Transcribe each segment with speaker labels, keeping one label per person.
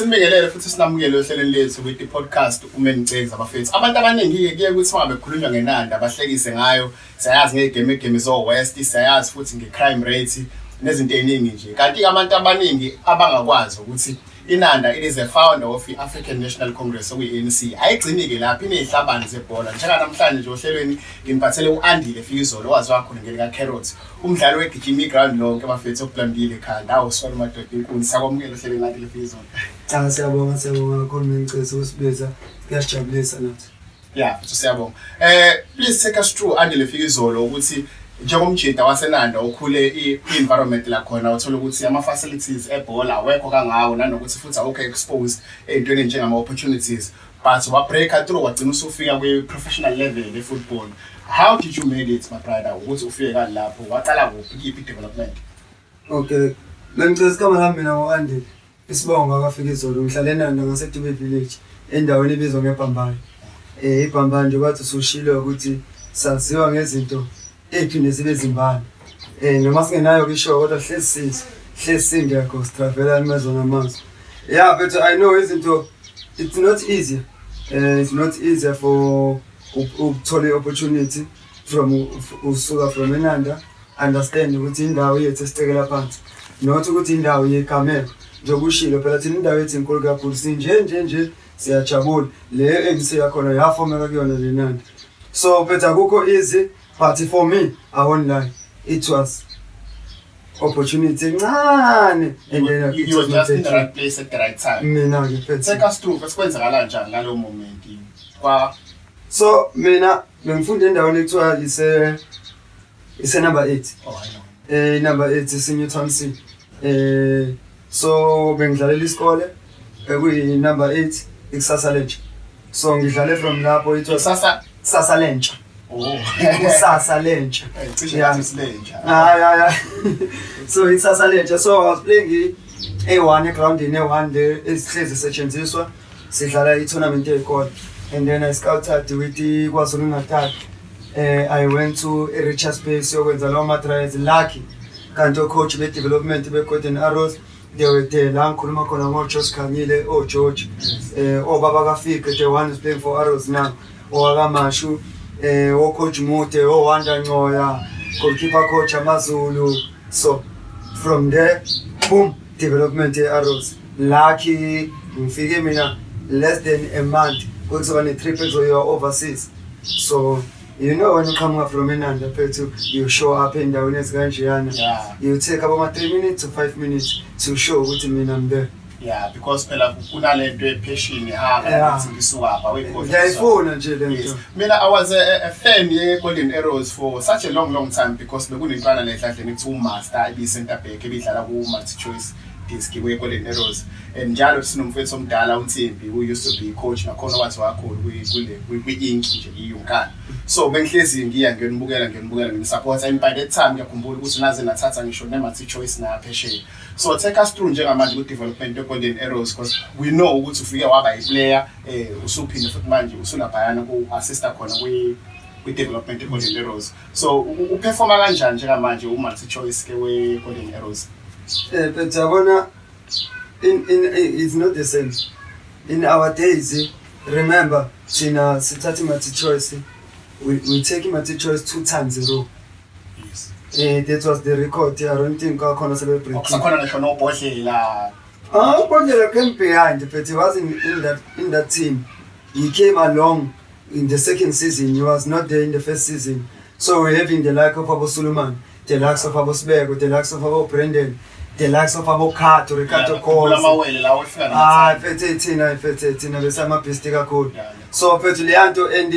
Speaker 1: Sibingelele futhi sinamukele ohlelweni lethu with the podcast uMenicezi abafethu. Abantu abaningi kuye ukuthi mangabe kukhulunywa ngenanda abahlekise ngayo. Siyazi ngegame zo West, siyazi futhi ngecrime rate nezinto eziningi nje. Kanti abantu abaningi abangakwazi ukuthi inanda it is a founder of the African National Congress okuyi-ANC. Ayigcinike lapha inezihlabani zebhola. Njenganamhlanje nje ohlelweni ngimbathele uAndile Fikizolo owaziwa khona ngelika Carrots. Umdlalo wegijimi ground lonke abafethu okublandile ekhanda. Awusona madoda inkulu sakwamukela ohlelweni Andile Fikizolo.
Speaker 2: Cha siyabonga kakhulu Menicezi usibeza. Kuyasijabulisa nathi.
Speaker 1: Yeah, futhi siyabonga. Please take us through Andile Fikizolo ukuthi njengomjida wasenanda ukhule i-environment la khona uthola ukuthi ama-facilities ebhola awekho kangawo nanokuthi futhi awukho exposed ey'ntweni njengama-opportunities but wa-breaka through wagcina usufika kwi-professional level e-football. How did you made it, my brother, ukuthi ufike kalapho waqala kuphi kuyiphi i-development?
Speaker 2: Okay, Menicezi kama lami mina ngo-Andile isibonga kaFikizolo ngihlala eNanda ngaseDube Village endaweni ebizwa ngeBhambayi. iBhambayi nje kwathi usushilo ukuthi saziwa ngezinto ephinde zibe zimbala. Noma singenayo kisho kodwa hlezi singekho sitravela emazweni amazwe. Yeah, but I know izinto it's not easy. It's not easy for ukuthola opportunity usuka from eNanda understand ukuthi indawo yethu esitekela phansi. Not ukuthi indawo yekamela. Njokushilo phela thina indawo yethu inkulu kakhulu sinje siyajabula. Le MC yakhona yafomeka kuyona leNanda. So but akukho easy. But for me, I won't lie, it was opportunity. And then
Speaker 1: you were just in the right place at the right time. Take us through, kwenzakala njani ngalo moment.
Speaker 2: So mina bengifunda endaweni ekuthiwa ise number 8.
Speaker 1: Oh, I know.
Speaker 2: Number 8 is Newton C. So bengidlalela isikole kuyi number 8 ikusasa lentsha. So ngidlale from lapho it was sasa lentsha.
Speaker 1: Oh,
Speaker 2: Sasa lentsha.
Speaker 1: Yeah.
Speaker 2: So it's Sasa lentsha. So I was playing A1 ground in A1 there isihlezi setshenziswa sidlala i-tournament eyikole. And then I scouted with KwaZulu Natal. I went to Richards Bay yokwenza lawo ma-trials lucky. Kanti coach be-development be-Golden Arrows they were there la ngikhuluma khona ngo-George Khanyile, George, obaba kaFike, the one who's playing for Arrows now, owakaMashu, coach Mute, Wanda Ncoya, goalkeeper coach Amazulu. So from there, boom, development Arrows. Lucky, ngifike mina less than a month. Also on a trip so you're overseas. So you know when you come up from Enanda, you show up in the Unesganjiana.
Speaker 1: Yeah.
Speaker 2: You take about 3 minutes to 5 minutes to show what you mean I'm there.
Speaker 1: Yeah, because phela kunalento passion ngisuka we coach.
Speaker 2: Ngiyayifuna nje lento.
Speaker 1: Mina I was a fan ye Golden Arrows for such a long time because bekunenhlana lehlahle ngithi uMaster ibi center back ebidlala ku multi choice disc we Golden Arrows. And njalo sinomfethu omdala uNtsimbi who used to be coach nakhona wathi wakhona kwi-Inki nje iYunkana. So bengihlezi ngiyanibukela ngimsupport and by that time ngiyakhumbula ukuthi naze nathatha ngisho ne-multi choice na phesheya. So take us through njengamanje ku-development ye-Golden Arrows because we know ukuthi ufike waba yi-player usuphinde futhi manje usulabhayana ku-assista khona kwi-development ye-Golden Arrows. So uperforma kanjani njengamanje u-multi choice ke we-Golden Arrows?
Speaker 2: But yabona it's not the same. In our days, remember, sithatha multi choice. We take multi choice 2 times a row.
Speaker 1: Yes.
Speaker 2: That was the record. I don't think I can celebrate.
Speaker 1: Akusakhona ngisho noBhodlela.
Speaker 2: Bodlela came behind, but he was in that team. He came along in the second season. He was not there in the first season. So we're having the like of Abo Suleiman, the likes of Abo Sbego, the likes of Abo Brendan, the likes of Abo Kato, Ricardo Coles. Fethe besama best kakhulu. So fethu leyanto and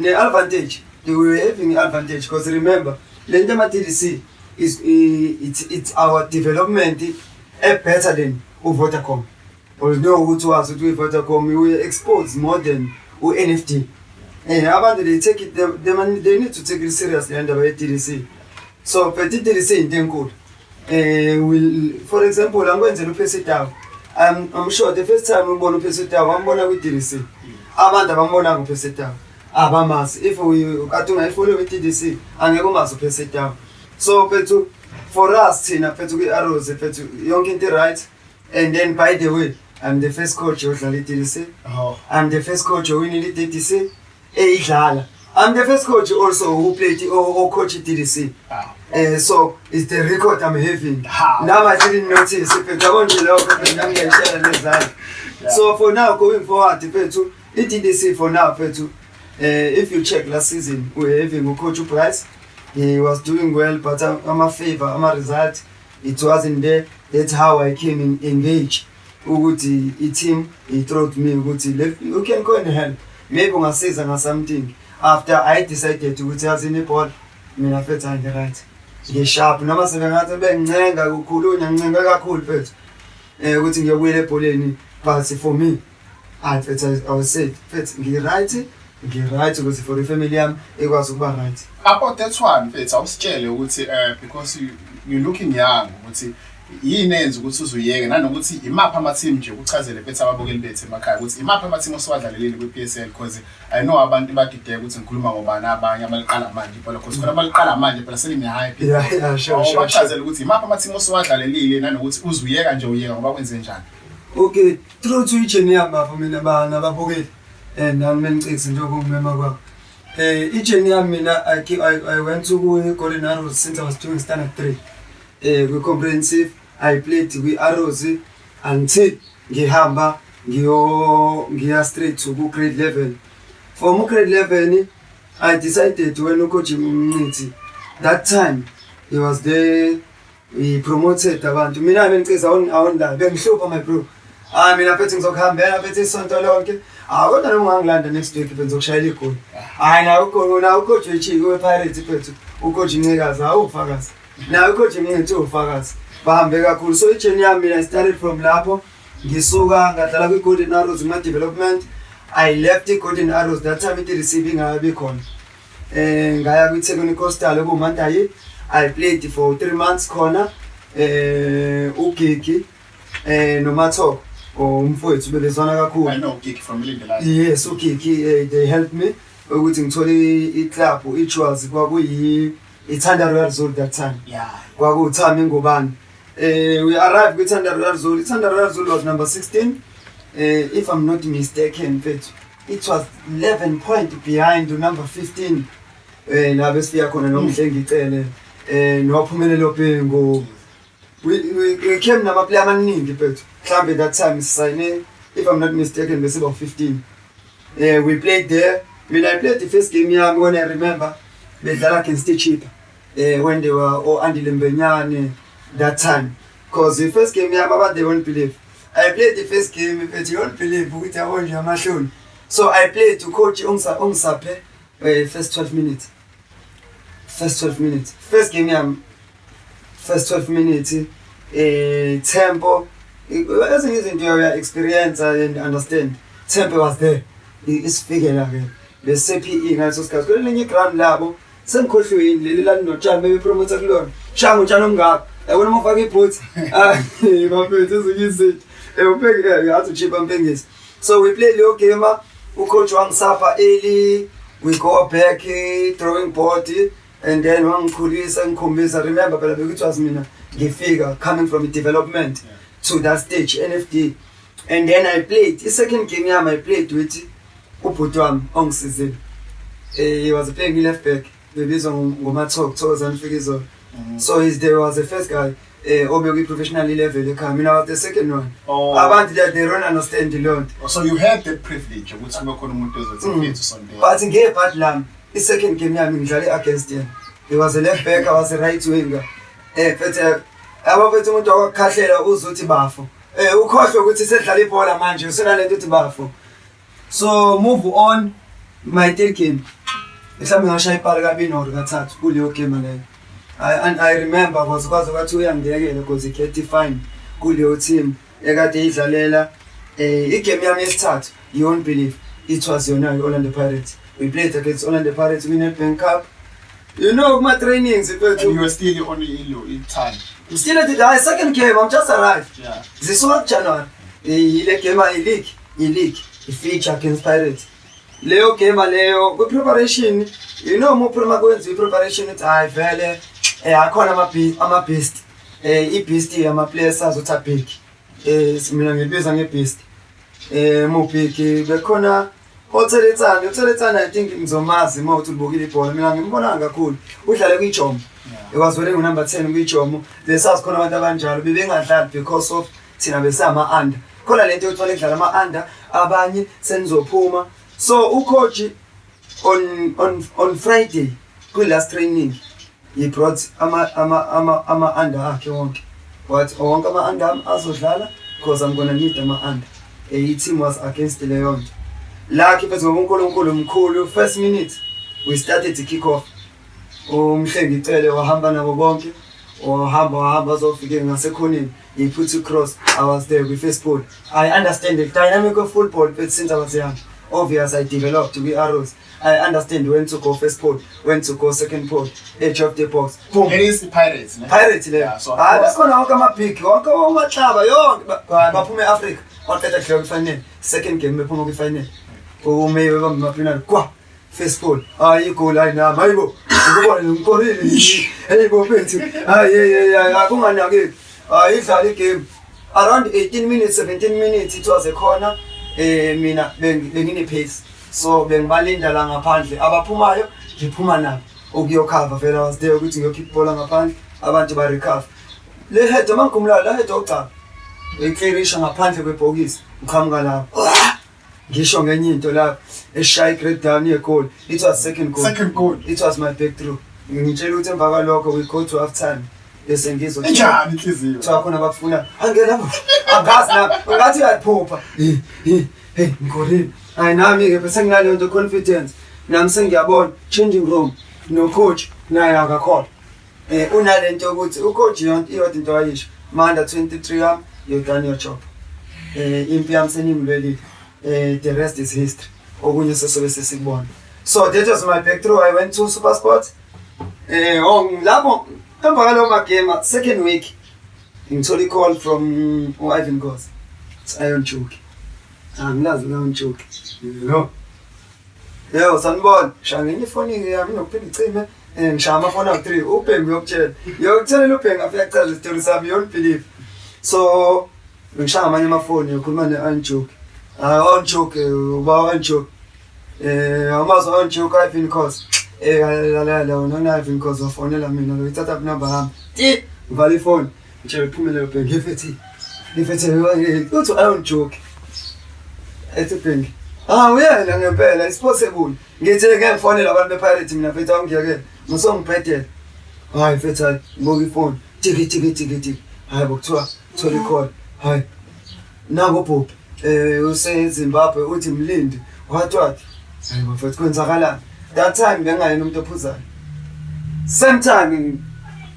Speaker 2: the advantage. They were having advantage because remember, Lendema TDC is it's our development better than Vodacom. Although who to us with Vodacom, we were exposed more than NFT. And about they take it, they need to take it seriously under TDC. So for TDC in them good. Will for example, I'm going to pass it down. I'm sure the first time we want to pass it down, I'm going with TDC. Abantu abambona pass it down. Abamas if we atunga follow with TDC angeke maso pass it down. So for us thina phethu kwi-Arrows phethu yonke into right. And then by the way, I'm the first coach odlala iDC.
Speaker 1: Oh.
Speaker 2: I'm the first coach owinile iDC eyidlala. I'm the first coach also who played or coach iDC.
Speaker 1: Wow.
Speaker 2: So it's the record I'm having.
Speaker 1: Wow.
Speaker 2: Now I didn't notice if So for now, going forward, iDC for now, if you check last season, we're having a coach price. He was doing well, but I'm a favor, I'm a result. It wasn't there. That's how I came in engaged. Uguti, team, he told me, Uguti, you can go and help. Maybe I say something. After I decided to go in the ball, I felt on the right. Get sharp. Nama sebengathi bencenga ukukhulunya ncenga kakhulu mfethu. Ukuthi ngiyawile ebholeni, but for me I was said mfethu ngi-right ukuthi for the family yami ekwazi ukuba right.
Speaker 1: About that one mfethu awusitshele ukuthi because you looking young ukuthi yini enza ukuthi uzuyeke nanokuthi imapha ama team nje ukuchazele bethu ababukeli bethu emakhaya ukuthi imapha ama team oswadlalelile kwi-PSL because I know abantu badideka ukuthi ngikhuluma ngobani abanye abaliqala manje phela because khona abaliqala manje phela selime hype.
Speaker 2: Yeah, sure.
Speaker 1: Bachazele ukuthi imapha ama team oswadlalelile nanokuthi uzuyeka nje uyeka ngoba kwenze njani.
Speaker 2: Okay, through to ijourney yami lapho mina nababukeli nami mencisi nje ukungimema kwakho. Ijourney yami mina I went to Golden Arrows since I was doing standard 3. We comprehensive. I played with Arrows until ngihamba ngiya straight to grade 11. From grade 11, I decided when coach Mniti. That time he was there. He promoted abantu. Mina bencisa on la bengihlupha my bro. Mina phethe ngizokuhambela phethe isonto lonke. Kodwa noma ngilanda next week benzokushayela igoli. Na coach weChico wePirates phethe. Ucoach Ncikazi awufakazi. Na coach Mniti ufakazi. Bahambe kakhulu. So ijourney yami I started from lapho. Ngisuka ngadlala kwi-Golden Arrows ma development. I left iGolden Arrows that time it receiving ayabe khona. Ngaya kwiThekwini Coastal kuMantayi. I played for 3 months khona. Ugigi noMathoko umfowethu belezwana kakhulu.
Speaker 1: I know Gigi from Lindelani.
Speaker 2: Yes, Ugigi they helped me ukuthi ngithole iclub which was kwakuyi iThanda Royal Zone that time.
Speaker 1: Yeah.
Speaker 2: Kwakuthami Ngubane. We arrived with Thanda Royal Zone. Thanda Royal Zone was number 16. If I'm not mistaken, it was 11 points behind the number 15. La besifika khona nomhlengicele nophumelelo Bhengu. We came nama player amaningi phethu. Mhlambe that time signing, if I'm not mistaken, bese about 15. We played there. When I played the first game yami, when I remember, bedlala against Chipa. When they were Andy Lembenyane that time. Because the first game yami, they won't believe. I played the first game, but you won't believe with a one Yamashun. So I played to coach Ongsape first 12 minutes. First game, first 12 minutes. Tempo. As in your experience and understand. Tempo was there. It's figure again. The CPE and so scars. When you ground labo, some coach in Lililand no child maybe promote a loan. Shango Chanunga. I want to fucking put. My friend, you said. You have to chip and pengies. So we play Leo Gamer, we coach one Sapa early, we go back throwing party, and then one Kulis and Kumbis. I remember, but it was me, the figure coming from the development to that stage, NFT. And then I played. The second game I played with Uputwam on season. He was playing left back, the Bison Gomatok, toes and figures. So there was the first guy. Obviously professional level, they come. I was the second one.
Speaker 1: Oh.
Speaker 2: I wanted that they don't understand the Lord.
Speaker 1: So you had the privilege of which we to Sunday.
Speaker 2: But in game part lam, the second game I mean against him. He was a left back, I was a right winger. But I want to talk Kashela uzuthi bafo. Ukhohlwe ukuthi sedlala ibhola manje usenalento uthi bafo. So move on my third game. Mhlawumbe ngashaya ipara kabini or kathathu kuleyo game leyo. And I remember because kwathi uyangiyekela because he get fine kuleyo team ekade idlalela igame yami yesithathu. You won't believe it was yona Orlando Pirates. We played against Orlando Pirates, we won Bank Cup. You know my trainings. And
Speaker 1: you were still only in time.
Speaker 2: Still at the second game. I'm just arrived.
Speaker 1: Yeah.
Speaker 2: This one January. Ile game league. Feature against Pirates. Leo game Leo. Good preparation. You know more preparation. It's I vele. I call him a beast. Beast. I'm a player as a big. Mina ngibiza ngeBeast. Mubhiki bekhona uTheletsana I think ngizomazi mawuthi ubukile ibhola mina ngimbona kakhulu udlale kwiJomo ekwazwele ngu-number 10 kwiJomo besazi khona abantu abanjalo bebengadlali because of thina besama under khona lento yothola edlala ama-under abanye senizophuma so ucoach on Friday kwi-last training he brought ama-under akhe wonke what wonke ama-under azodlala because I'm gonna need ama-under team was against leyo nto Lucky phezu ngonkulunkulu mkhulu first minute we started to kick off umhlengicele wahamba nabo bonke wahamba zofike ngasekhoneni he put a cross I was there with first ball I understand the dynamic of football but since I was young obvious I developed to be arrows I understand when to go first ball when to go second ball edge of the box
Speaker 1: boom it is the Pirates
Speaker 2: le
Speaker 1: yeah, so
Speaker 2: bakhona wonke amabhig wonke amahlaba yonke baphume eAfrica waqeda kudlala kwifinal second game bephuma kwifinal umeyo bamapinal kwa first ball goal ayina mayibo ukubona ngikorile hey mfethu yeah kunganake idlala igame around 18 minutes 17 minutes it was a corner mina bengine pace so bengibalinda la ngaphandle abaphumayo ngiphuma nabo ukuyokhava vela was there ukuthi ngiyokhipha bola ngaphandle abantu ba recover le head mangumla la head ocaba eclearisha ngaphandle kwebhokisi uqhamuka lapho ngisho ngenye into la eshaya great down yegoal it was second goal it was my breakthrough ngitshela ukuthi emva kwalokho we go to half time bese ngizwe
Speaker 1: njani inhliziyo
Speaker 2: kwakhona abafuna angena angazi na ngathi uyaphupha hey ngikorile nami ke bese nginale into confidence nami sengiyabona changing room no coach naye akakhona unalento ukuthi ucoach iyodwa into ayisho manda 23 yami you done your job impi yami seningilwelile the rest is history okunye sesobe sesikubona so that was my breakthrough I went to SuperSport lapho emva kwalo magame second week ngithola call from Ivan Gos Iron Choke angilazi Iron Choke yebo sanibona shangenye ifoni yami nokuphela icime ngishaya amafoni awu3 ubhengu yokutshela ubhengu afika chaza isitori sami you don't believe so ngishaya amanye amafoni yokhuluma ne-Iron Choke on Choke uba on Choke amazo on Choke Ivan Gos la nona Ivan Gos wafonela mina lo ithatha number yami ngivale ifoni ngitshela iphumele ubhengu ngifethe uthi Iron Choke ethi ubhengu uyena ngempela it's possible ngithi ngifonela abantu bePirates mina mfethu angiyeke musongiphethe hayi mfethu ngoku ifoni tiki hayi bokuthiwa thola icall hayi nango Bobby useZimbabwe uthi Mlindi what hayi mfethu kwenzakalani that time bengayena umuntu ophuzayo same time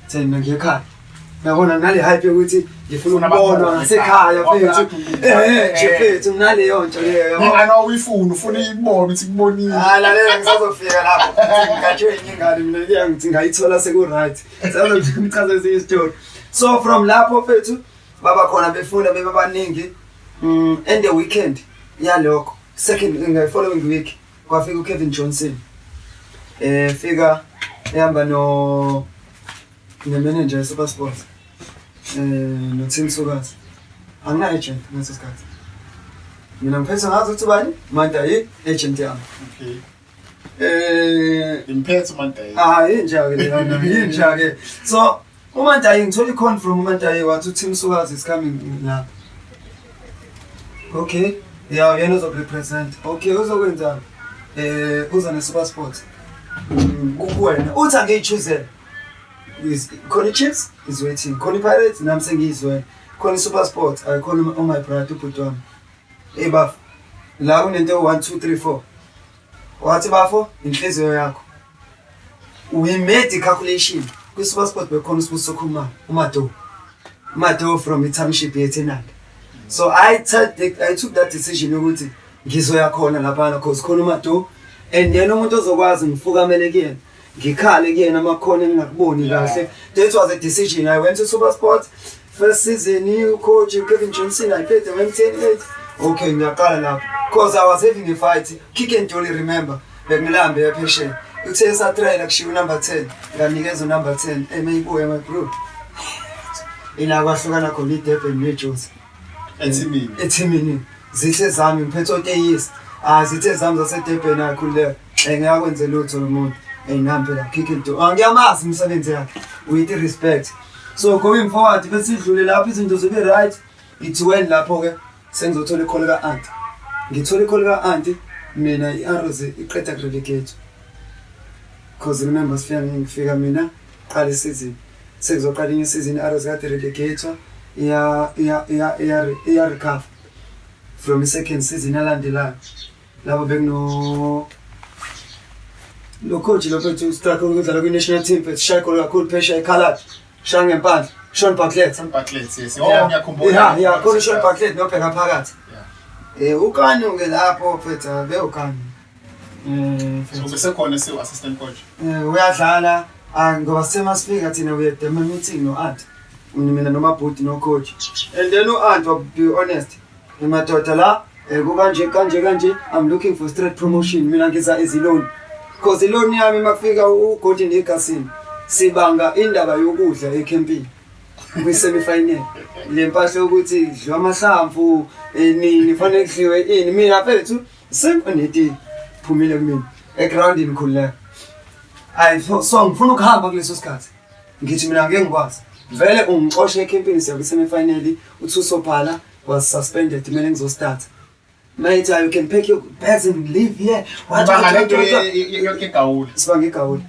Speaker 2: thina ngiyekhaya ngabona ngale hype ukuthi ngifuna ukubonwa ngasekhaya mfethu mfethu naleyo nto leyo
Speaker 1: ngana ufuna ibone ukuthi kubonile
Speaker 2: lalela ngisazofika lapho ngikatshwe ingane mina ngiyangithi ngayithola seku right sazokuchaza istory so from lapho mfethu baba khona befunda bebabaningi end the weekend yalokho second following week kwafika uKevin Johnson fika ehamba no manager eSuperSport no Tim Sukas angina agent ngaso sikhathi mina ngiphethe ngazi ukuthi bani manje agent yami
Speaker 1: imphethe manje
Speaker 2: injake lena injake so uMandayi ngithola icall from uMandayi wathi uTim Sukas is coming lapha okay yena uzorepresent okay uzokwenza uza neSuperSport kuwena uthi angiyichoose is Connie Chiefs is waiting Connie Pirates nami sengizwe Connie SuperSport I call on my brother ubutwana bafo la unento 1 2 3 4 wathi bafo inhliziyo yakho we made the calculation kwiSuperSport bekhona uSibusisokhuma uMado from township yeThenanda so I took that decision ukuthi ngizoya khona lapha because khona uMado and yena umuntu ozokwazi ngifukamele kuyena ngikhale kuyena amakhono engingakuboni kahle that was a decision I went to SuperSport first season coach Kevin Johnson I played them 10-8 okay ngiyaqala lapho because I was having a fight kick and only remember bengilambe yaphesheya uthe satrayela kushiya number 10 nganikeza number 10 emeyibuye my bro ila kwahlukana khona iDurban neJozi
Speaker 1: ethimini
Speaker 2: zithe zami ngiphethe oteyist zithe zami zaseDurban akhuleka ngiyakwenza lutho lomuntu nami phela kick into ngiyamazi umsebenzi yakhe with respect. So going forward bese idlule lapho izinto zibe right ithi when lapho ke sengizothola ikhole ka-aunty ngithola ikhole ka-aunty mina i-Arrows iqeda relegate because remember ngifika mina qala isizini sekuzoqala inye isizini i-Arrows kade relegator iya recover from the second season alandelayo lapho bekuno lo coach lo phethu struggle ukudlala kwi-national team phethu shaya gol kakhulu phesha eKhaladi shaya ngempandla Sean Bartlett
Speaker 1: yes ngiyakhumbula
Speaker 2: yeah khona Sean Bartlett nobheka phakathi ukani ke lapho phethu beukani
Speaker 1: ubesekhona assistant coach
Speaker 2: uyadlala ngoba semasifika thina we the meeting no aunt mina nomabhudi no coach and then aunt to be honest emadoda la kanje I'm looking for straight promotion mina ngiza eziloni because iloni yami makufika uGolden Eagles sibanga indaba yokudla ecampini kwi semi-final lempahla ukuthi idliwa amahlamvu nini fanele kudliwe ini mina mfethu simple neti phumile kumina egroundini khuleka so ngifuna ukuhamba kuleso sikhathi ngithi mina ngeke ngikwazi vele ungixoshe ecampini siya kwi semi-final uthi uSophala was suspended mina ngizostart mate you can pack your bags and leave here
Speaker 1: yonke igawula
Speaker 2: sibange igawula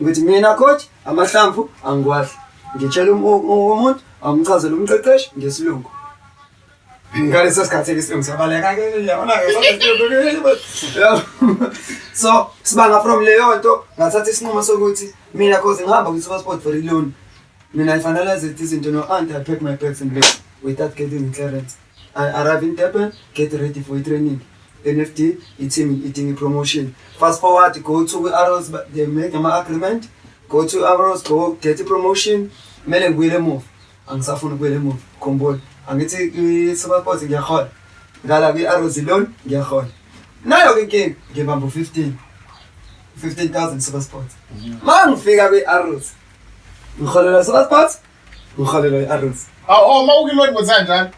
Speaker 2: ngithi mina coach amahlamvu angikwazi ngitshela umuntu amchazela umqeqeshi ngesilungu ngaleso sikhathi lesilungu siyabaleka ke yabona so sibanga from leyo nto ngathatha isinqumo sokuthi mina cause ngihamba ku SuperSport for loan mina I finalize izinto no aunt I pack my bags and leave without getting clearance. I arrive in Durban, get ready for training. NFT, eating promotion. Fast forward, go to Arrows, they make an agreement. Go to Arrows, go get a promotion. Mele will move. And Safun will move. Combol. And it's a SuperSport in Yahoo. Galabi Arrows alone, Yahoo. Now you can give them 15,000 SuperSport. Man, figure with Arrows. We call it SuperSport. We call it Arrows.
Speaker 1: mawukiloni kwenzenjani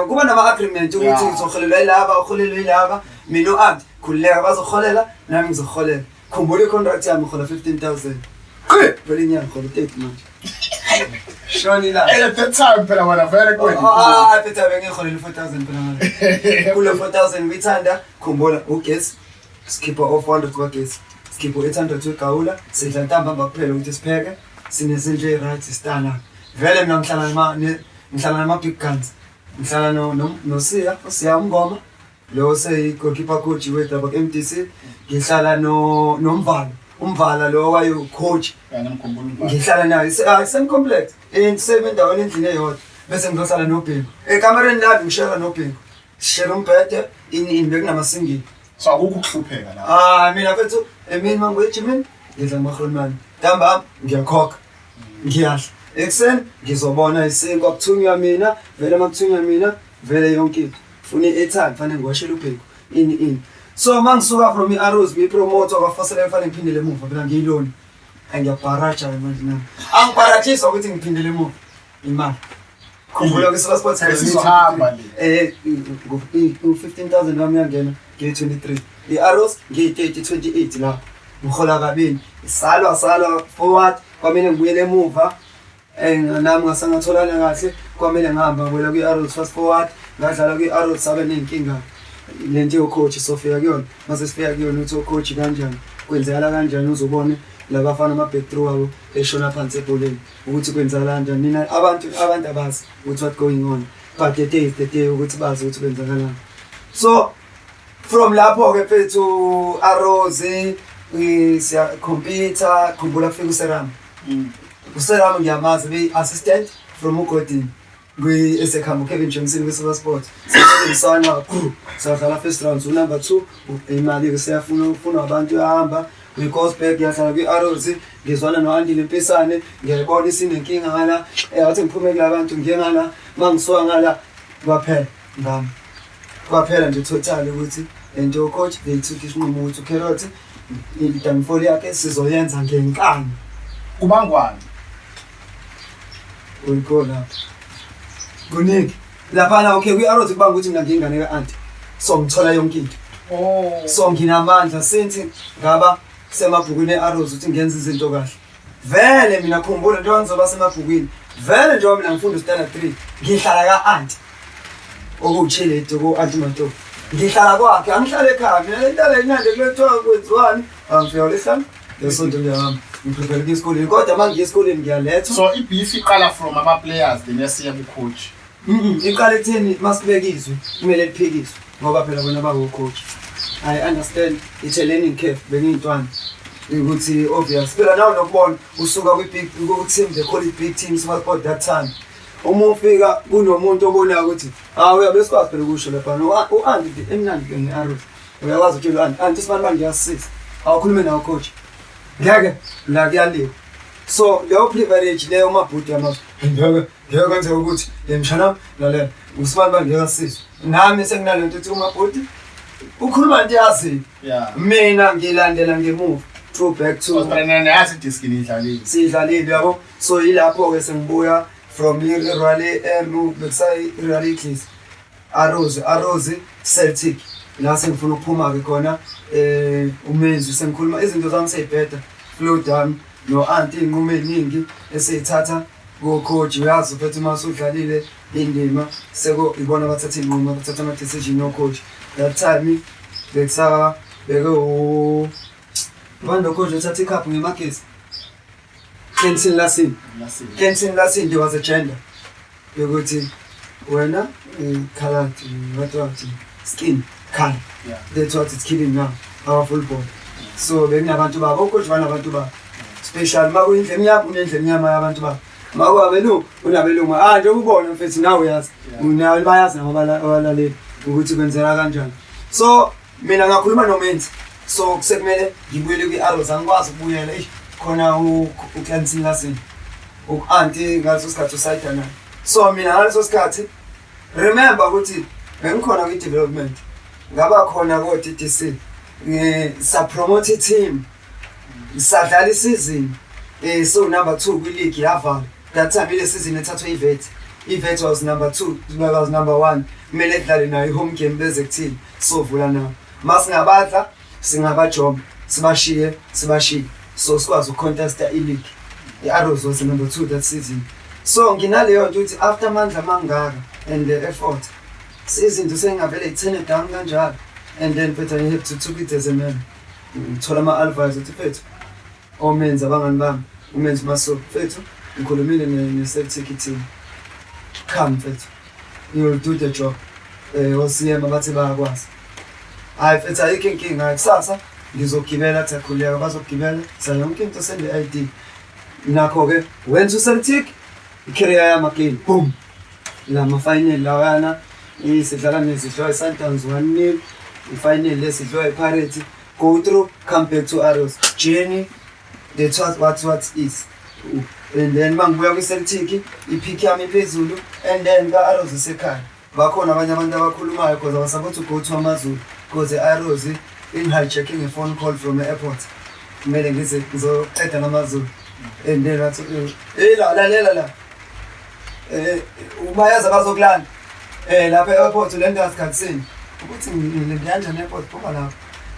Speaker 2: kuba nama-agreement ukuthi ngizokholelwa yilaba ukholelwa yilaba mina no-aunt khululeka bazokholela nami ngizokholela khumbula i-contract yami ngihola 15,000 vele inyanga ngihola 30 manje shoni la
Speaker 1: at that time phela wena vele
Speaker 2: phela bengiholela 4,000 phela manje kulo 4,000 ngithanda khumbula ugesi skipper of 100 kwagesi skipper 800 wegawula sidla ntambama kuphela ukuthi sipheke sinezinto right stana vele mina ngihlala nama big guns ngihlala no Siya Mngoma lo goalkeeper coach wethu aba MDC ngihlala umvala lo wayo coach ngihlala naye same complex endaweni endlini eyodwa bese ngizohlala noBhengu ekamereni lami ngishare noBhengu share umbhede ini bekunamasingi
Speaker 1: so akukho ukuhlupheka la
Speaker 2: mina mfethu emini mangwejimini ngidla amakhronmani ntamba ngiyakhokha ngiyadla ekseni ngizobona isinko akuthunywa mina vele makuthunywa mina vele yonke into funa i-airtime fanele ngiwashele uBhengu ini so mangisuka from i-Arrows ngipromote kwafasela fanele ngiphindele emuva phela ngiyiloni angiyabharaja manje nami angibharajisa ukuthi ngiphindele emuva imali khumbula ke SuperSport
Speaker 1: sihamba
Speaker 2: le 15,000 wami yangena ngiyi-23 i-Arrows ngiyi-28 la ngihola kabini salwa forward kwamele ngibuyele emuva nami ngasangatholana kahle kwamele ngihamba ngibuyela kwi-Arrows fast forward ngadlala kwi-Arrows sabe nenkinga lento yocoach sofika kuyona mase sifika kuyona uthi coach kanjani kwenzakala kanjani uzobone labafana ama-backthrough abo eshona phansi ebholeni ukuthi kwenzakala kanjani mina abantu abazi ukuthi what going on but the day is the day ukuthi bazi ukuthi kwenzakalani so from lapho ke phethu Arrows siya computer khumbula kufika uSeram uSeram ngiyamazi be-assistant from uGolden kwi-esekhamba Kevin Johnson kwi-SuperSport sisebenzisana sadlala first round number 2 imali-ke siyafuna abantu yahamba kwi-Gosberg yahlala kwi-Arrows ngizwana no-Andile Mpisane ngiyayibona isinenkinga ngala wathi ngiphume kula bantu ngiye ngala mangisuka ngala kwaphela nje total ukuthi lento coach they took isinqumo ukuthi uCarrot i-downfall yakhe sizoyenza ngenkani
Speaker 1: kubangwani
Speaker 2: uyikho lapho kuningi laphana okay kwi-Arrows kuba ukuthi mina ngiyingane ka-anti so ngithola yonke into so nginamandla since ngaba semabhukwini e-Arrows ukuthi ngenza izinto kahle vele mina khumbula njengoba ngizoba semabhukwini vele njengoba mina ngifunda standard 3 ngihlala ka-anti okuwuchelete ku-anti Matofu ngihlala kwakhe angihlala ekhaya mina le nto le nyande kulethiwa kwenziwani angifika lesihlanu ngesonto ngiyahamba ngiprepare ukuya esikoleni kodwa uma ngiya esikoleni ngiyalethwa
Speaker 1: so i-beef iqala from ama-players then yasiya ku-coach
Speaker 2: iqala ekutheni masibekizwe kumele liphikiswe ngoba phela bona bawo-coach I understand it's a learning curve bengiyintwana ukuthi obvious phela nawe nokubona usuka kwi-big ku-team they call it big teams sport that time uma ufika kunomuntu obonayo ukuthi uyabe sikwazi phela ukusho laphana u-anti emnandi nge-Arrows uyakwazi ukutshela u-anti isibani bani ngiyasisiza awukhulume nawo coach ngeke la kuyaliwa so leyo privilege leyo mabhuti yamazwe ngeke kwenzeka ukuthi mshana lalela usibani bani ngiyasisiza nami senginale nto ukuthi umabhuti ukhuluma into yazi mina ngilandela ngemuva through back to
Speaker 1: yazi diskini idlalile
Speaker 2: sidlalile yabo so yilapho ke sengibuya from Raleigh bekusay Raleigh Eclipse Arrows Celtic la sengifuna ukuphuma ke khona umenzi sengikhuluma izinto zami seyibheda flow down no anti inqumo eningi eseyithatha go coach uyazi ukuthi mase udlalile indima seko ibona bathatha inqumo bathatha ama decision no coach that time bekusaka beke bando coach uthatha icup ngemakesi Kentin Lasin there was a gender yokuthi wena colored what skin color that's what it's killing now our football so bekunabantu babo coach banabantu babo special makuyindle emnyama unendle emnyama yabantu babo makwabelu unabelungu nje ukubona mfethu nawe uyazi unayo bayazi nabalaleli ukuthi kwenzeka kanjani so mina ngakhuluma nomenzi so kusekumele ngibuyele kwi-Arrows angikwazi ukubuyela khona uKentin Lasin anti ngaleso sikhathi usayida naye so mina ngaleso sikhathi remember ukuthi bengikhona kwi-development ngaba khona ko-DDC sa-promote team sadlala isizini so number 2 kwi-league yavala that time ile season ethathwe ivet was number 2 was number 1 kumele kudlale nayo i-home game beze kuthini so vula nawo masingabadla singabajomba sibashiye so sikwazi ukucontesta i-league i-Arrows was number 2 that season so nginaleyo nto ukuthi after amandla mangaka and the effort izinto sengingavele ithene down kanjalo and then phetha I have to took it as a man ngithola ama-advice ukuthi phethu omenzi abangani bami umenzi maso phethu ngikhulumile ne-Celtic team come phethu you'll do the job osiyema bathi bayakwazi hayi phethu ayikho inkinga kusasa ngizogibela takhuleka bazogibela sayonke into sende ID nakho ke wenza uCeltic i-career yami again boom la ma-final lawana isidlala nezidlwa i-Sundowns 1-0 i-final lesidlwa i-Pirates go through come back to Arrows journey that's what is and then mangibuya kwi-Celtic i-pick yami phezulu and then ka-Arrows isekhaya bakhona abanye abantu abakhulumayo because I was supposed to go to AmaZulu because i-Arrows in hijacking a phone call from the airport kumele ngizoqeda namaZulu and then wathi lalela ubayazi abazokulanda lapha e-airport le nto asikhathini ukuthi ngiyanjani e-airport phuma lapho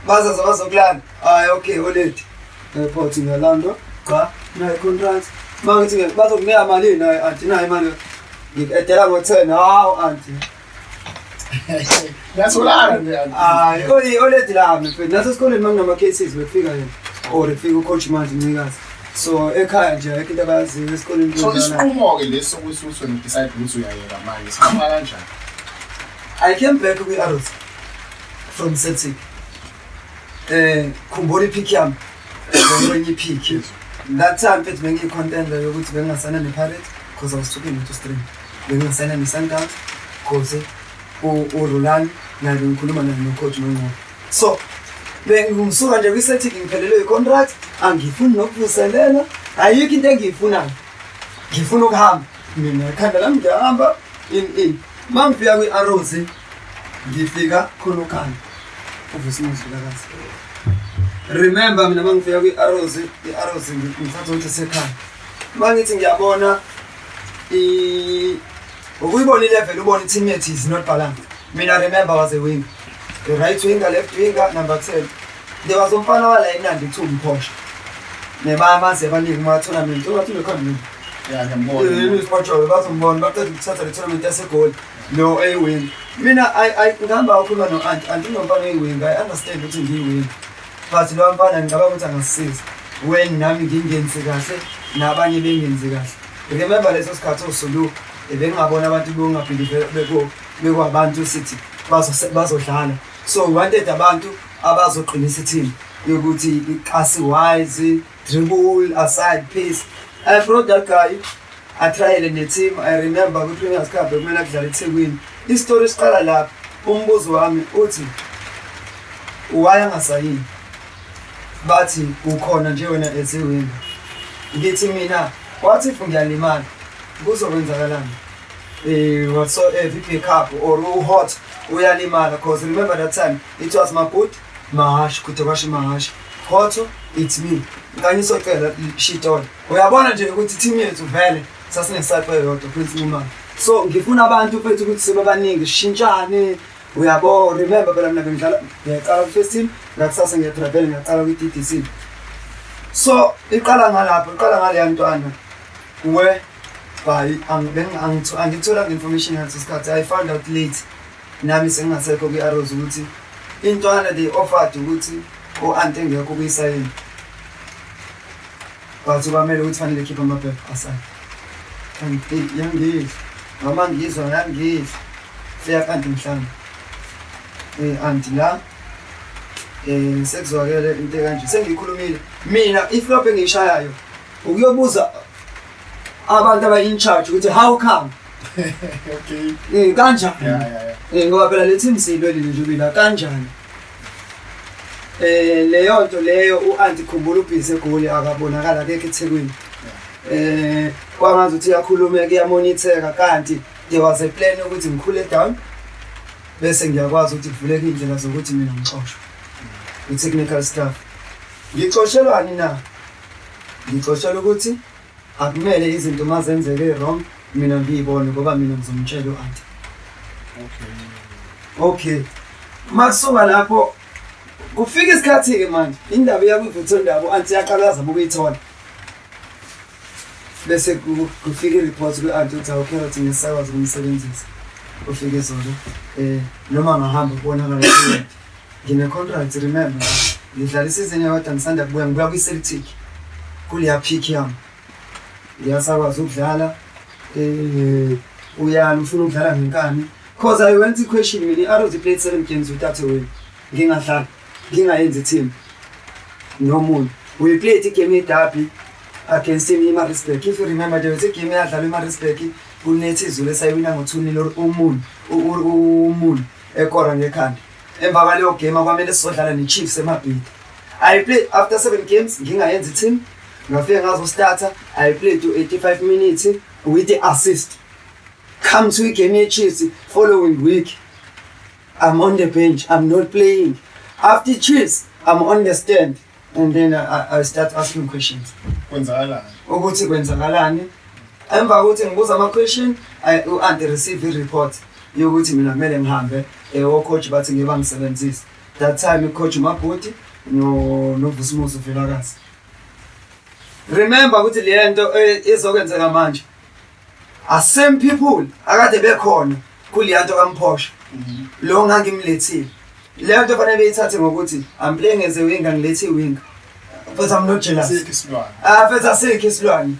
Speaker 2: bazazi abazokulanda hayi okay oledi e-airport ngiyalandwa cha nayo contract mangithi bazokunika malini naye anti nayo imali ngikadela ngo-10 hawu anti
Speaker 1: yasolana
Speaker 2: oledi lami mfethu naso esikoleni manginama-cases bekufika yena or efika ucoach manje mncikazi so ekhaya nje ayikho into abayaziyo esikoleni
Speaker 1: so isiqumo-ke lesi sokuthi uswena udecide ukuthi uyayeka manje siqhama kanjani
Speaker 2: I came back kwi-Arrows from Celtic khumbula i-pick yami kwenye i-pick that time phethu bengiyi-contender yokuthi bengingasana ne-Pirates because I was talking into stream bengingasana ne-Sundowns because uRolani naye bengikhuluma naye no-coach Mangcobo so bengisuka nje kwi-Celtic ngiphelelwe i-contract angifuni nokuvuselela ayikho into engiyifunayo ngifuna ukuhamba mina ikhanda lami ngiyahamba in mangifika kwi-Arrows ngifika khona ukhanda uvusimuzulakazi remember mina mangifika kwi-Arrows i-Arrows ngithatha ukuthi sekhaya mangithi ngiyabona ukuyibona ilevel ubona team yethu is not balanced. Mina remember I was a winger, the right winger, left winger, number 10. There was umfana wala eNandi 2 mphosha nemamaze abaningi kuma tournament owathi ukhona
Speaker 1: yeah ngiyambona
Speaker 2: ispotsholo bazombona baqeda ukuthatha le tournament yasegoli no a win. Mina I ngihamba ukukhuluma no anti nomfana eyiwinga. I understand ukuthi ngiyiwinga but lo mfana ngicabanga ukuthi angasisiza when nami ngingenzi kahle nabanye bengenzi kahle. Remember leso sikhathi uSulu ebengabona abantu bongabhilive bekwabantu sithi bazodlala, so wanted abantu abazoqinisa team yokuthi iqasi wise dribble aside pace. I brought that guy. I tried in the team. I remember we Premier Cup kumele kudlala eThekwini. Istory siqala lapha. Umbuzo wami uthi waya ngasayini bathi ukhona nje wena eSewini. Ngithi mina wathi if ngiyalimala kuzokwenzakalani whatsoever if cup or hot uyalimala, because remember that time it was Maput Mahash kutokashi Mahash hot it's me kanye socela shitona. Uyabona nje ukuthi team yethu vele sasinesipho yodwa Prince Mumani, so ngifuna abantu fethu ukuthi sebabaningi shintshane. Uyabo remember phela mina ngidlala ngiyaqala ku first team ngakusasa ngiyatravel ngiyaqala ku TTC, so iqala ngalapho iqala ngale yantwana we by angithola information ngaleso sikhathi. I found out late nami sengasekho ku Arrows ukuthi intwana they offered ukuthi anti ngekho kuyisayini but bamele ukuthi fanele keep amaphepha aside. Kanti yangizwa noma ngizwa yangizwa feya kanti mhlawumbe anti la sekuzwakele into kanje sengikhulumile mina iflop engiyishayayo ukuyobuza abantu aba in charge ukuthi how come
Speaker 1: okay
Speaker 2: kanjani
Speaker 1: yeah
Speaker 2: ngoba phela le team silwelile nje bila kanjani leyo nto leyo uanti Khumbula ubhizi egoli akabonakala akekho eThekwini. Kwangazi ukuthi yakhulumeka iyamonitoreka kanti there was a plan ukuthi ngikhule down bese ngiyakwazi ukuthi kuvuleke indlela zokuthi mina ngixoshwe i-technical staff. Ngixoshelwani na? Ngixoshelwa ukuthi akumele izinto mazenzeke wrong mina ngiyibone ngoba mina ngizomtshela uanti. Okay makusuka lapho kufika isikhathi ke manje indaba yakuvutha indaba uanti yaqalaza ukuyithola bese kufika i-report ku-anti ukuthi awukherothi ngesakwazi ukumsebenzisa. Ufike zolo noma ngahamba kubonakala ukuthi ngine-contract. Remember ngidlala isizini yodwa ngisanda kubuya kwi-Celtic kuleya peak yami ngiyasakwazi ukudlala uyani ufuna ukudlala ngenkani because I went to question mina i-Arrows played 7 games without a win ngingadlala ngingayenzi team nomunye. We played igame ye-derby against him eMaritzburg. If you remember there was a game eyadlalwa eMaritzburg kunethi izulu esayiwina ngo-2-0 uMuni ekora ngekhanda. Emva kwaleyo game akwamele sizodlala neChiefs eMabhida. I played after 7 games ngingayenzi team ngafika ngazo starter. I played to 85 minutes with the assist. Come to igame yeChiefs following week I'm on the bench, I'm not playing. After Chiefs I'm on the stand and then I start asking questions.
Speaker 1: Kwenzakalani?
Speaker 2: Ukuthi kwenzakalani? Emva kokuthi ngibuza ama question u-anti receive i-report yokuthi mina kumele ngihambe coach bathi ngiba ngisebenzise. That time coach Mabhoti no Vusimuzi Vilakazi. Remember ukuthi le nto izokwenzeka manje same people akade bekhona kuleyanto kaMphosha lo ngangimlethile. Le nto fanele beyithathe ngokuthi I'm playing as a winger ngilethi winger but I'm not jealous. Fethu asikho isilwane.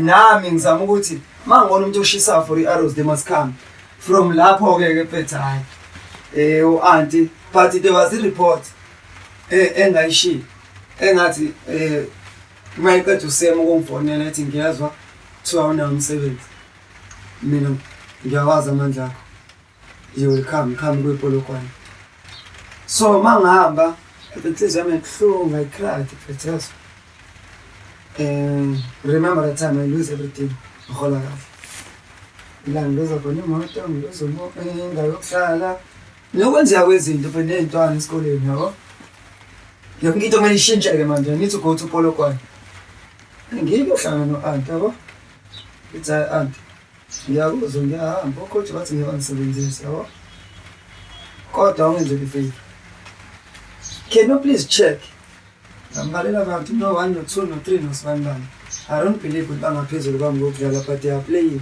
Speaker 2: Nami ngizama ukuthi mangibona umuntu oshisa for i-Arrows they must come from lapho ke fethu hayi u-anti but there was a report engayishiya engathi mayiqeda usema ukumfonela ethi ngiyazwa kuthiwa awunawo umsebenzi mina ngiyawazi amandla akho you will come kwiPolokwane. So mangihamba inhliziyo yami ibuhlungu I cried fethu. Remember that time I lose everything ngihola kahle la ngiloza khona imoto ngiloza indawo yokuhlala nokwenzeka kwezinto phela nezintwana esikoleni yabo yonke into kumele ishintsheke manje. I need to go to Polokwane ngiyohlangana no-anti yabo. It's anti ngiyakuzwa ngiyahamba ucoach bathi ngiyanisebenzisa yabo kodwa ungenze ifavor can you please check ngambalela abantu no 1 no 2 no 3 no 7 I don't believe ukuthi bangaphezulu kwami ngokudlala but they are playing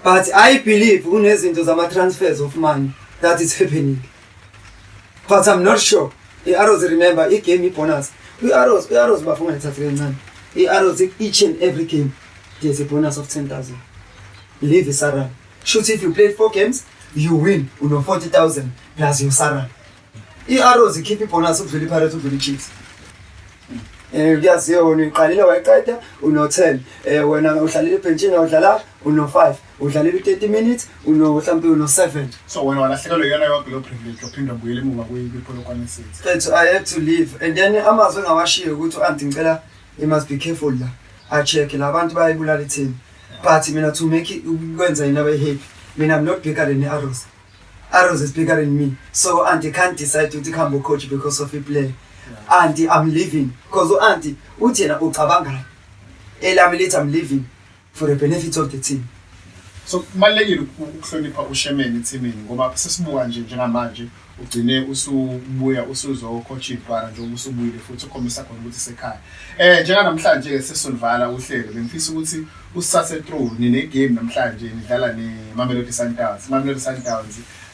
Speaker 2: but I believe kunezinto zama transfers of money that is happening but I'm not sure i-Arrows remember i-game i-bonus i-Arrows bafuna ithathe kancane i-Arrows each and every game there's a bonus of 10,000 leave Sarah shoot if you play 4 games you win uno 40,000 plus your Sarah i-Arrows ikhipha ibonus ukudlula iPirates ukudlula iChiefs kuyaziyo wena uqalile wayiqeda uno 10 wena uhlalela ebenchini udlala uno 5 udlalela 30 minutes uno mhlawumbe uno 7
Speaker 1: so wena walahlekelwe yona yonke lo privilege ophinda ubuyele emuva kwiPolokwane City
Speaker 2: so I have to leave and then amazwe ngawashiya ukuthi anti ngicela you must be careful la I check labantu bayibulala team but mina to make it kwenza yena happy mina I'm not bigger than Arrows. Arrows is bigger than me so auntie can't decide to become a coach because of a play auntie I'm leaving because auntie uthi yena ucabanga elami lithi I'm leaving for the benefit of the team
Speaker 1: so kubalekile ukuhlonipha uSherman eteamini ngoba sesibuka nje njengamanje ugcine usubuya usuzo coach ibhara nje usubuyile futhi ukhombisa khona ukuthi sekhaya njenga namhlanje ke sesonvala uhlelo bengifisa ukuthi usithathe through nine game namhlanje nidlala neMamelodi Sundowns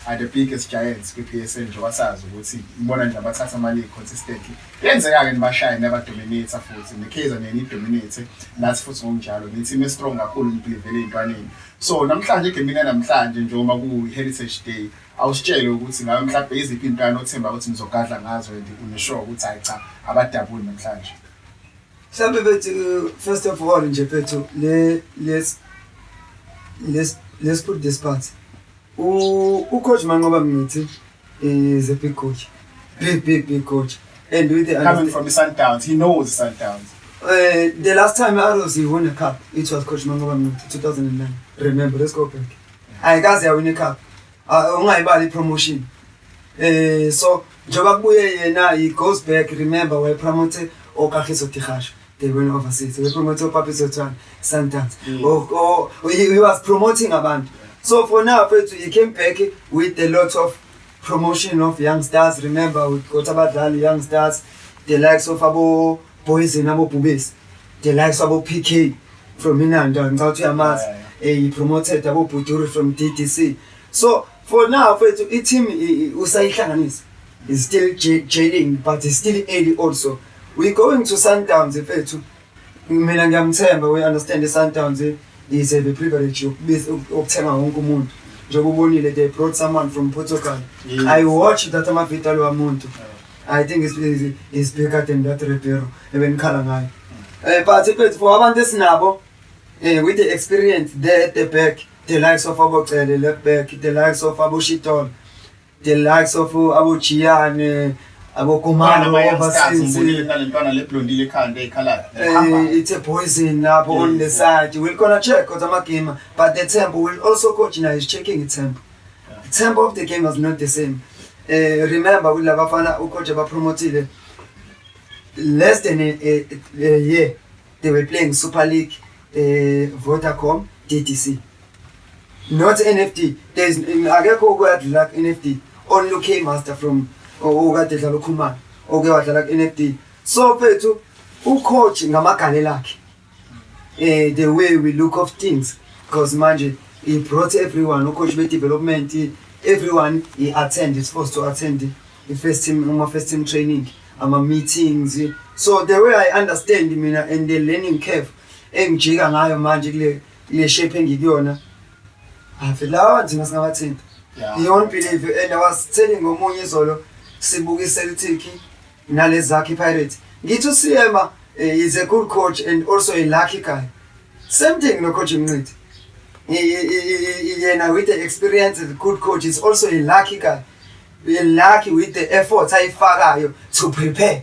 Speaker 1: are the biggest giants kwiPSL nje wasazi ukuthi ibona nje abathatha ama league consistently yenzeka ke nibashaya nabadominate futhi neKaizer dominate nathi futhi ngokunjalo ni team strong kakhulu nibhilivele intwaneni so namhlanje game namhlanje njengoba ku Heritage Day awusitshele ukuthi ngabe mhlawumbe iziphi intwana othemba ukuthi nizogadla ngazo and unesure ukuthi hayi cha abadabuli namhlanje
Speaker 2: mhlambe bethu first of all nje bethu let's put this part coach Manqoba Mnisi is a big coach big coach and with the
Speaker 1: coming from the Sundowns he knows the Sundowns
Speaker 2: the last time Arrows he won a cup it was coach Manqoba Mnisi 2009 remember let's go back ayikaze yawina icup ungayibali promotion so njoba kubuye yena he goes back remember we promoted Okagiso Tigasho they went overseas we promoted Papiso Tshwane Sundowns he was promoting abantu so for now he came back with a lot of promotion of youngsters remember with Kotabadlali youngsters the likes of Abo Poison Abo Bubis the likes of Abo PK from Inanda and Ngauthi Amas he promoted Abo Buturi from DTC so for now a team usayihlanganisa is still gelling but it's still early also we going to Sundowns effethu mina ngiyamthemba we understand the Sundowns is a privilege ukuthenga wonke umuntu njengoba ubonile they brought someone from Portugal I watched that amavitalo wamuntu I think it's bigger than that Ribeiro ebenikhala ngayo but effethu for abantu esinabo with the experience there at the back the likes of Abo Cele left back the likes of Abo Shitol the likes of Abo Chiane Abo Kumalo overseas
Speaker 1: nalentwana leblondile ekhanda ekhala
Speaker 2: it's a poison lapho on the side we're gonna check kodwa ama game but the tempo will also coach now is checking the tempo of the game was not the same remember with labafana ucoach abapromotile less than a year they were playing Super League Vodacom DTC not NFT there's akekho kuyadlala NFT only came master from okade dlala ukhumana oke wadlala NFT so phethu ucoach ngamagale lakhe the way we look of things because manje he brought everyone ucoach be development everyone he attend is supposed to attend the first team training ama meetings so the way I understand mina and the learning curve engijika ngayo manje kule shape engikuyona afela nje singabathinta you won't believe and I was telling ngomunye izolo sibuka Celtic nalezakhe Pirates ngithi uSiyema is a good coach and also a lucky guy same thing no coach Mncidi yena with the experience as a good coach is also a lucky guy lucky with the effort ayifakayo to prepare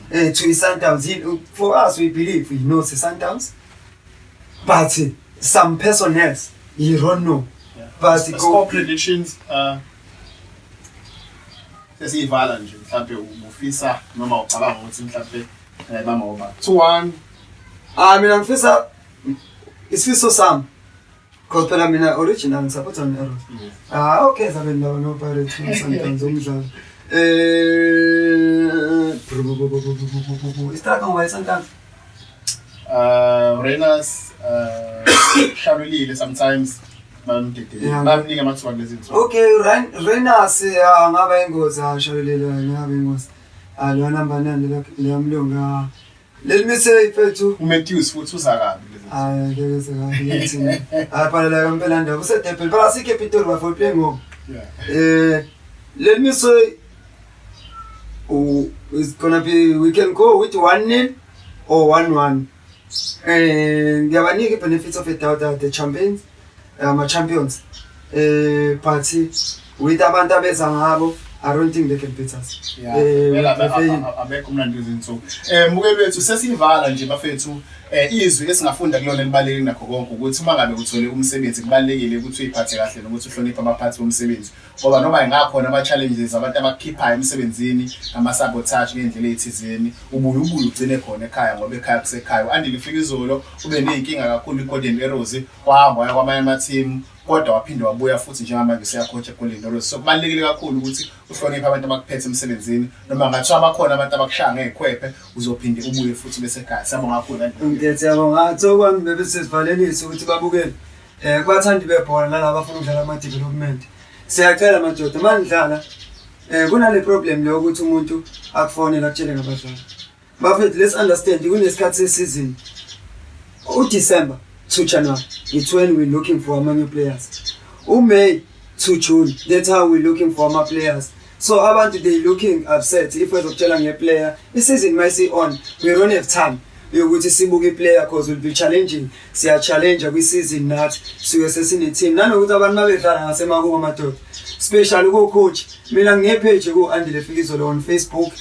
Speaker 2: to Sundowns for us we believe he knows the Sundowns but some personnel you don't know but
Speaker 1: score predictions sesiyivala nje mhlawumbe ufisa noma ucabanga ukuthi mhlawumbe bama over 2-1
Speaker 2: mina ngifisa isifiso sami because phela mina original ngisupport on Arrows. Okay sabe no Pirates Sundowns umdlalo istraka ngoba Sundowns
Speaker 1: Renas Sharulile sometimes bamnika amathuba kulezinto.
Speaker 2: Okay, Renas ngaba ingozi asholele ngaba ingozi. Lo number 9 leyamlunga. Lemise ifethu
Speaker 1: uMatthews futhi uzakabi lezi.
Speaker 2: Ngeke sekathi. Aphala la ngempela ndaba usedepel phela sikhe Pitori bafo play ngo. Lemise it's gonna be we can go with 1-0 or 1-1. Ngiyabanika benefits of the doubt that the champions champions party with abantu abeza ngabo I don't think they can beat us.
Speaker 1: Abekho mnandi izinto. Mbukeli wethu sesivala nje bafethu izwi esingafunda kulona libaleki nakho konke ukuthi uma ngabe uthole umsebenzi kubalekile ukuthi uyiphathe kahle nokuthi uhloniphe abaphathi bomsebenzi. Ngoba noma ingakhona ama challenges abantu abakhiphayo emsebenzini ama sabotage ngendlela ethizeni ubuye ugcine khona ekhaya ngoba ekhaya kusekhaya. Andile Fikizolo ube nezinkinga kakhulu iGolden Arrows wahamba waya kwamanye ama team kodwa waphinde wabuya futhi njengamanje seyacoacha eGolden Arrows. So kubalekile kakhulu ukuthi uhloniphe abantu abakuphethe emsebenzini noma ngathiwa bakhona abantu abakushaya ngekhwephe uzophinde ubuye futhi bese ekhaya. Siyabonga kakhulu.
Speaker 2: Ngiyabonga ngathi kwami bese sivalelise ukuthi babukele kubathandi bebhola nalabo abafuna ukudlala ama development. Siyacela madoda mandlala kunale problem le ukuthi umuntu akufonela akutshele ngabadlali. Bafethu let's understand kunesikhathi season December to January, it's when we're looking for our new players. May to June, that's how we're looking for our players. So abantu they looking upset if we're telling a player, the season might say on, we don't have time. We're going to see boogie player because we'll be challenging. See a challenger we season that so we're assessing the team. None of our mother special go coach. Milan page go Andile Fikizolo on Facebook,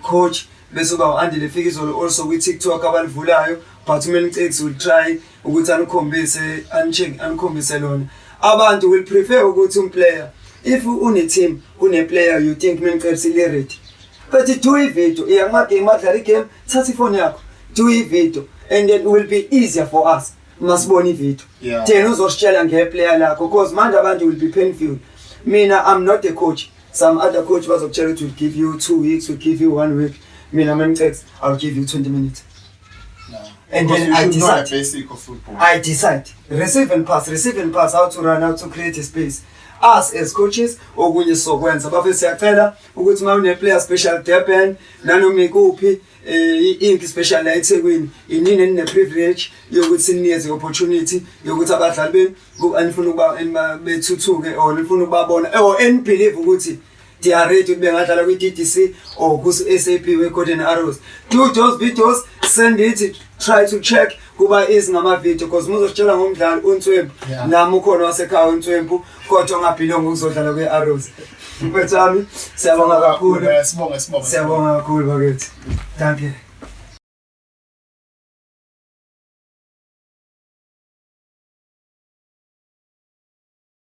Speaker 2: coach Besuba Andile Fikizolo also with TikTok abalivulayo. But many things will try ukuthi anikhombise lona. Abantu will prefer ukuthi player. If une team, une player you think mina ngicebisile ready. But do a video, madlala game, thatha ifone yakho. Do a video and then it will be easier for us. Masibona ivideo. Then uzositshela ngeplayer lakho because manje abantu will be painful. Mina I'm not a coach. Some other coach bazokutshela ukuthi will give you 2 weeks, will give you 1 week. Mina I'll give you 20 minutes. And then I decide.
Speaker 1: The basic of football.
Speaker 2: I decide. Receive and pass, how to run, how to create a space. Us as coaches, okunye sokwenza bafethu siyacela ukuthi uma une player special Durban nanoma ikuphi inki special la eThekwini inini ne privilege yokuthi sinikeze opportunity yokuthi abadlali benu anifuna ukuba bethuthuke or nifuna ukubabona or any believe ukuthi they are ready to be ngadlala kwi DDC or ku SAP we Golden Arrows. Do those videos, send it, try to check kuba ngama video because muzositshela ngomdlalo uNtswempu nami ukhona wasekhaya uNtswempu kodwa ngabhilonga ukuzodlala kwe Arrows. Mfethu wami siyabonga kakhulu.
Speaker 1: Sibonga.
Speaker 2: Siyabonga kakhulu bakithi. Thank you.